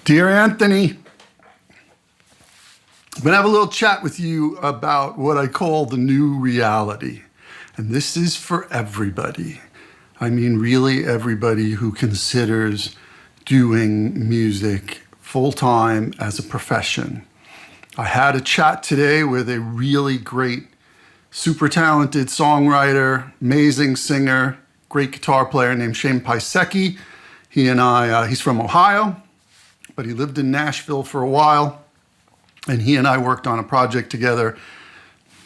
Dear Anthony, I'm going to have a little chat with you about what I call the new reality. And this is for everybody. I mean, really everybody who considers doing music full-time as a profession. I had a chat today with a really great, super talented songwriter, amazing singer, great guitar player named Shane Pisecki. He and I, he's from Ohio, but he lived in Nashville for a while. And he and I worked on a project together.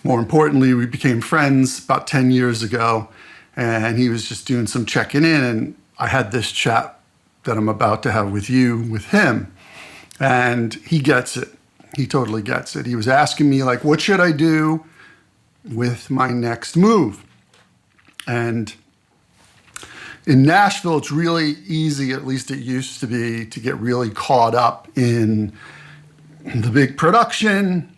More importantly, we became friends about 10 years ago. And he was just doing some checking in. And I had this chat that I'm about to have with you, with him. And he gets it. He totally gets it. He was asking me, like, what should I do with my next move? And in Nashville, it's really easy, at least it used to be, to get really caught up in the big production,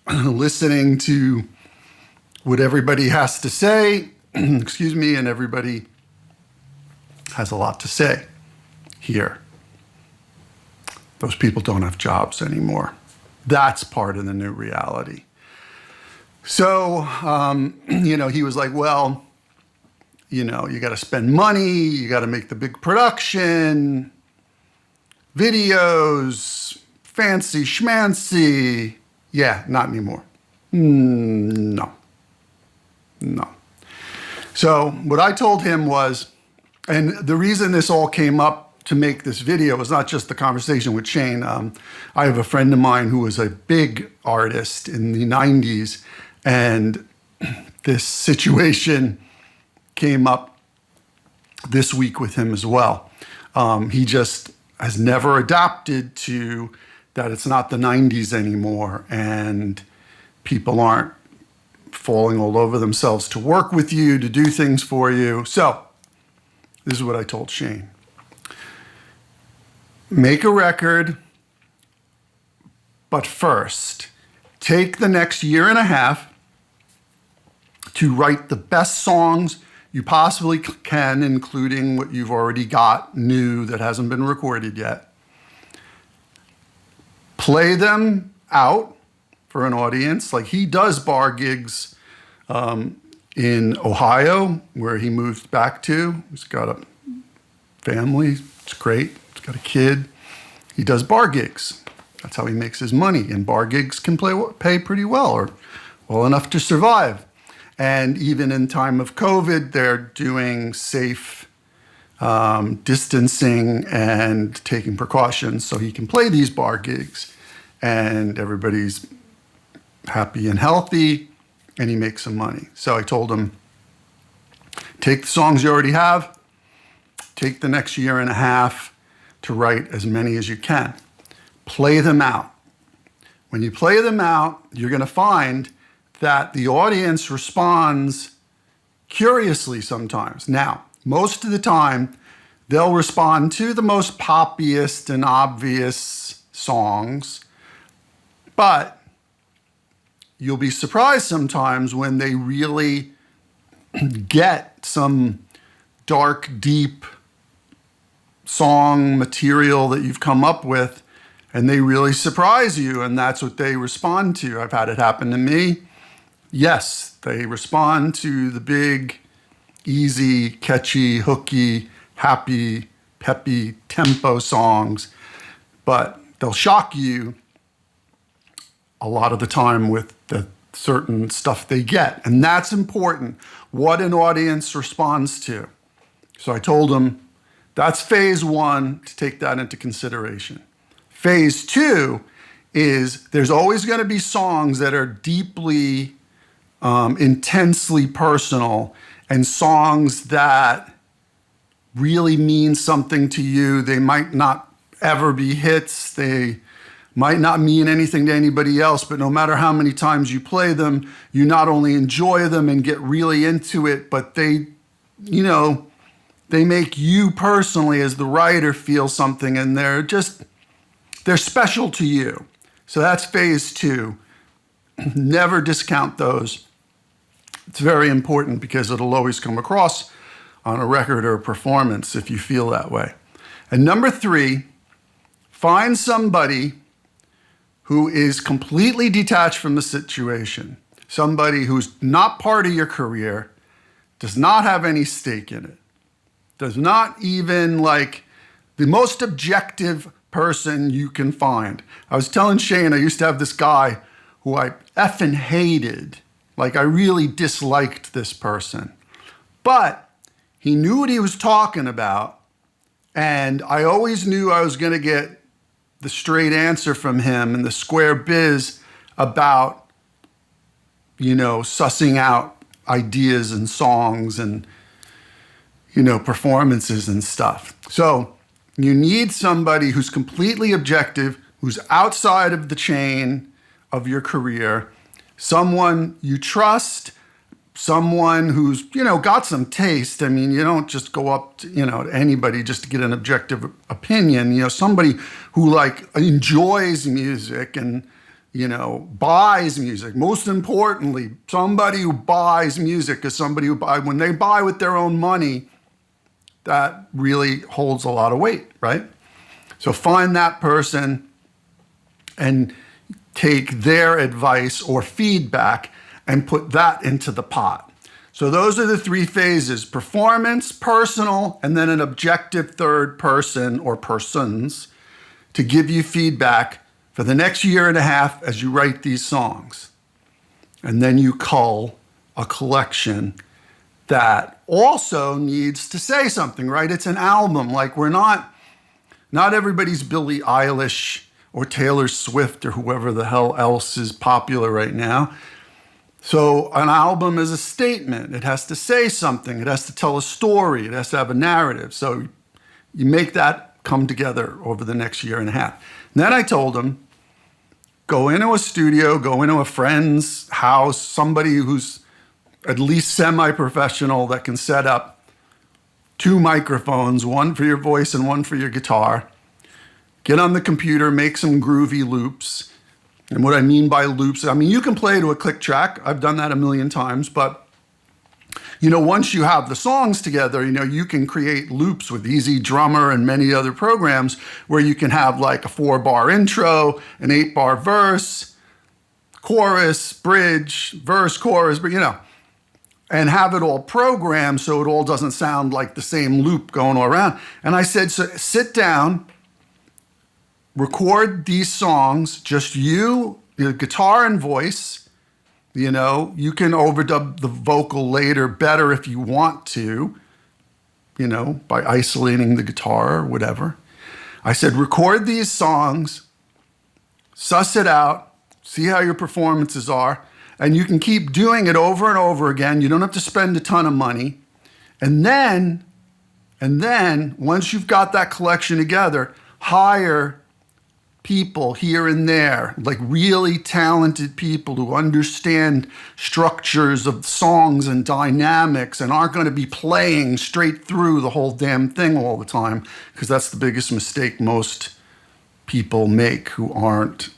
listening to what everybody has to say, excuse me, and everybody has a lot to say here. Those people don't have jobs anymore. That's part of the new reality. So, he was like, well, you got to spend money, you got to make the big production, videos, fancy schmancy. Yeah, not anymore. No. So what I told him was, and the reason this all came up to make this video was not just the conversation with Shane. I have a friend of mine who was a big artist in the 90s, and this situation came up this week with him as well. He just has never adapted to that it's not the 90s anymore, and people aren't falling all over themselves to work with you, to do things for you. So this is what I told Shane. Make a record, but first, take the next year and a half to write the best songs you possibly can, including what you've already got new that hasn't been recorded yet. Play them out for an audience. Like, he does bar gigs in Ohio, where he moved back to. He's got a family. It's great. He's got a kid. He does bar gigs. That's how he makes his money. And bar gigs can pay pretty well, or well enough to survive. And even in time of COVID, they're doing safe distancing and taking precautions so he can play these bar gigs. And everybody's happy and healthy, and he makes some money. So I told him, take the songs you already have, take the next year and a half to write as many as you can. Play them out. When you play them out, you're going to find that the audience responds curiously sometimes. Now, most of the time, they'll respond to the most poppiest and obvious songs, but you'll be surprised sometimes when they really get some dark, deep song material that you've come up with, and they really surprise you, and that's what they respond to. I've had it happen to me. Yes, they respond to the big, easy, catchy, hooky, happy, peppy tempo songs, but they'll shock you a lot of the time with the certain stuff they get. And that's important, what an audience responds to. So I told them, that's phase one, to take that into consideration. Phase two is there's always going to be songs that are deeply, intensely personal, and songs that really mean something to you. They might not ever be hits. They might not mean anything to anybody else, but no matter how many times you play them, you not only enjoy them and get really into it, but they make you personally as the writer feel something, and they're special to you. So that's phase two. Never discount those. It's very important because it'll always come across on a record or a performance if you feel that way. And number three, Find somebody who is completely detached from the situation, somebody who's not part of your career, does not have any stake in it, does not even like the most objective person you can find. I was telling Shane, I used to have this guy who I effing hated. Like, I really disliked this person. But he knew what he was talking about, and I always knew I was going to get the straight answer from him and the square biz about, sussing out ideas and songs and, performances and stuff. So you need somebody who's completely objective, who's outside of the chain of your career, someone you trust, someone who's, got some taste. I mean, you don't just go up to, to anybody just to get an objective opinion. Somebody who like enjoys music and, buys music. Most importantly, somebody who buys music is somebody who when they buy with their own money, that really holds a lot of weight, right? So find that person and take their advice or feedback and put that into the pot. So those are the three phases: performance, personal, and then an objective third person or persons to give you feedback for the next year and a half as you write these songs. And then you cull a collection that also needs to say something, right? It's an album. Like, not everybody's Billie Eilish or Taylor Swift or whoever the hell else is popular right now. So an album is a statement. It has to say something. It has to tell a story. It has to have a narrative. So you make that come together over the next year and a half. And then I told him, go into a studio, go into a friend's house, somebody who's at least semi-professional that can set up 2 microphones, one for your voice and one for your guitar. Get on the computer, make some groovy loops. And what I mean by loops, you can play to a click track. I've done that a million times, but once you have the songs together, you can create loops with Easy Drummer and many other programs where you can have like a 4-bar intro, an 8-bar verse, chorus, bridge, verse, chorus, and have it all programmed so it all doesn't sound like the same loop going all around. And I said, so sit down, record these songs, just you, your guitar and voice. You can overdub the vocal later better if you want to, by isolating the guitar or whatever. I said, record these songs, suss it out, see how your performances are, and you can keep doing it over and over again. You don't have to spend a ton of money. And then, once you've got that collection together, hire people here and there, like really talented people who understand structures of songs and dynamics and aren't going to be playing straight through the whole damn thing all the time, because that's the biggest mistake most people make who aren't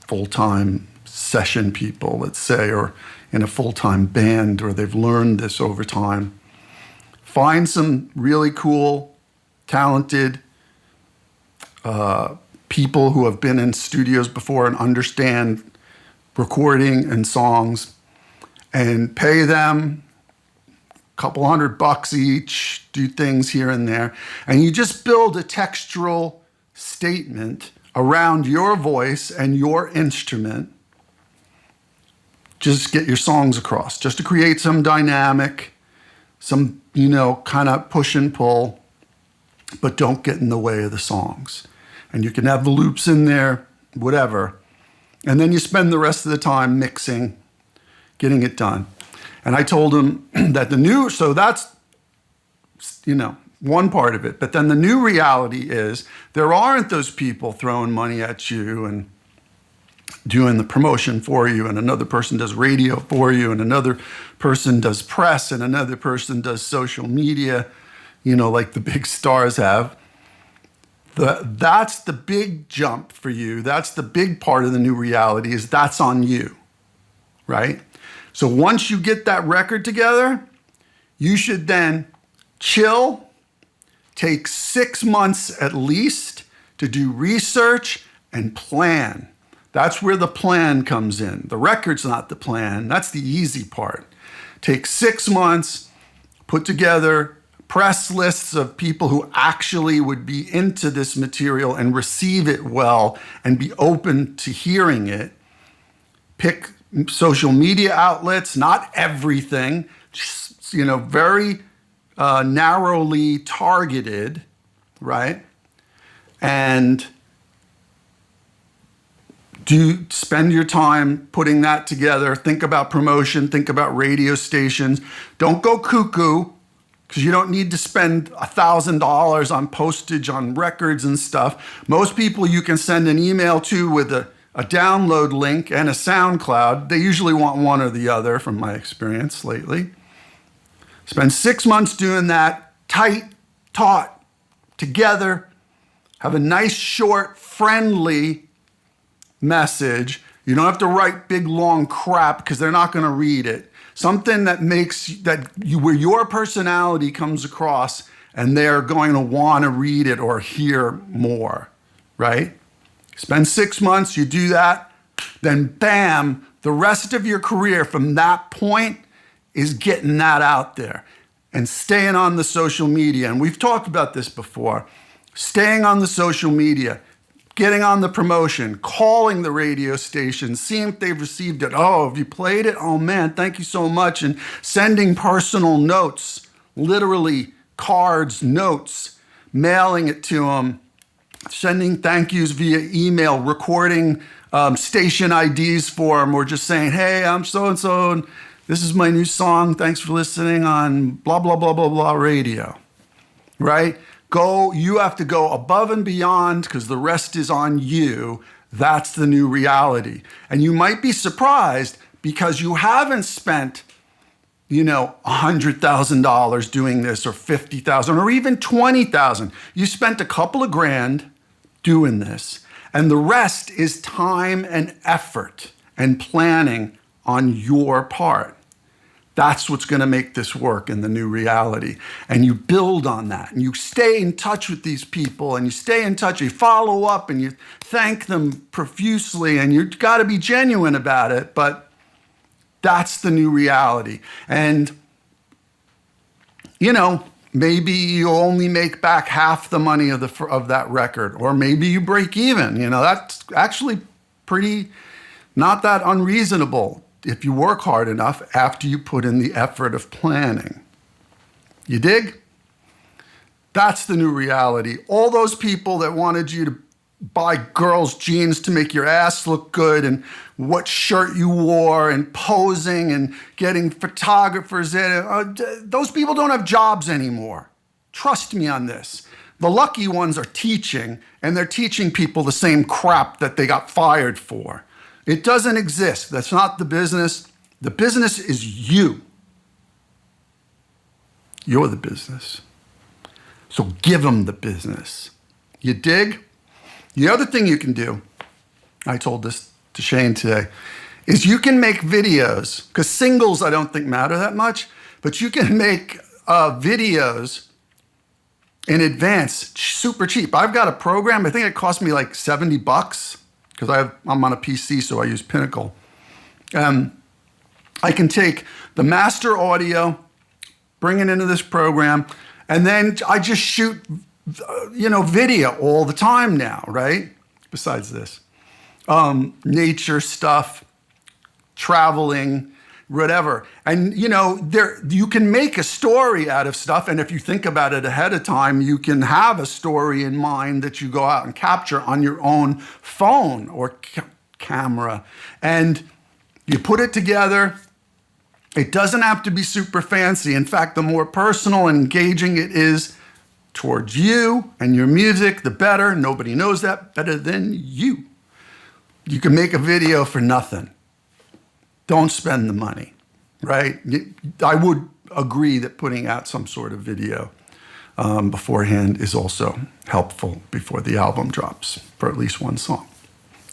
full-time session people, let's say, or in a full-time band, or they've learned this over time. Find some really cool, talented people who have been in studios before and understand recording and songs, and pay them a couple $100 each, do things here and there. And you just build a textural statement around your voice and your instrument. Just get your songs across, just to create some dynamic, some, kind of push and pull, but don't get in the way of the songs. And you can have the loops in there, whatever. And then you spend the rest of the time mixing, getting it done. And I told him that so that's, one part of it. But then the new reality is there aren't those people throwing money at you and doing the promotion for you, and another person does radio for you, and another person does press, and another person does social media, like the big stars have. That's the big jump for you. That's the big part of the new reality, is that's on you, right? So once you get that record together, you should then chill, take 6 months at least to do research and plan. That's where the plan comes in. The record's not the plan. That's the easy part. Take 6 months, put together press lists of people who actually would be into this material and receive it well and be open to hearing it. Pick social media outlets, not everything, just, very narrowly targeted, right? And spend your time putting that together. Think about promotion, think about radio stations. Don't go cuckoo, because you don't need to spend $1,000 on postage on records and stuff. Most people you can send an email to with a download link and a SoundCloud. They usually want one or the other, from my experience lately. Spend 6 months doing that, tight, taut, together. Have a nice, short, friendly message. You don't have to write big, long crap because they're not going to read it. Something that where your personality comes across and they're going to want to read it or hear more, right? Spend 6 months, you do that, then bam, the rest of your career from that point is getting that out there and staying on the social media. And we've talked about this before. Staying on the social media, getting on the promotion, calling the radio station, seeing if they've received it. Oh, have you played it? Oh man, thank you so much. And sending personal notes, literally cards, notes, mailing it to them, sending thank yous via email, recording station IDs for them, or just saying, hey, I'm so-and-so, and this is my new song. Thanks for listening on blah, blah, blah, blah, blah radio, right? You have to go above and beyond because the rest is on you. That's the new reality. And you might be surprised because you haven't spent, $100,000 doing this, or $50,000, or even $20,000. You spent a couple of grand doing this. And the rest is time and effort and planning on your part. That's what's going to make this work in the new reality. And you build on that, and you stay in touch with these people, and you stay in touch, you follow up, and you thank them profusely, and you've got to be genuine about it, but that's the new reality. And, maybe you only make back half the money of that record, or maybe you break even. That's actually not that unreasonable if you work hard enough after you put in the effort of planning. You dig? That's the new reality. All those people that wanted you to buy girls' jeans to make your ass look good, and what shirt you wore, and posing, and getting photographers in, those people don't have jobs anymore. Trust me on this. The lucky ones are teaching, and they're teaching people the same crap that they got fired for. It doesn't exist. That's not the business. The business is you. You're the business. So give them the business. You dig? The other thing you can do, I told this to Shane today, is you can make videos, because singles I don't think matter that much, but you can make videos in advance, super cheap. I've got a program, I think it cost me like $70, because I'm on a PC, so I use Pinnacle. I can take the master audio, bring it into this program, and then I just shoot, video all the time now, right? Besides this, nature stuff, traveling, whatever. And, you can make a story out of stuff. And if you think about it ahead of time, you can have a story in mind that you go out and capture on your own phone or camera. And you put it together. It doesn't have to be super fancy. In fact, the more personal and engaging it is towards you and your music, the better. Nobody knows that better than you. You can make a video for nothing. Don't spend the money, right? I would agree that putting out some sort of video beforehand is also helpful before the album drops for at least one song.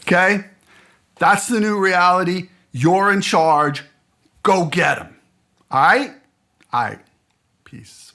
Okay? That's the new reality. You're in charge. Go get them. All right? All right. Peace.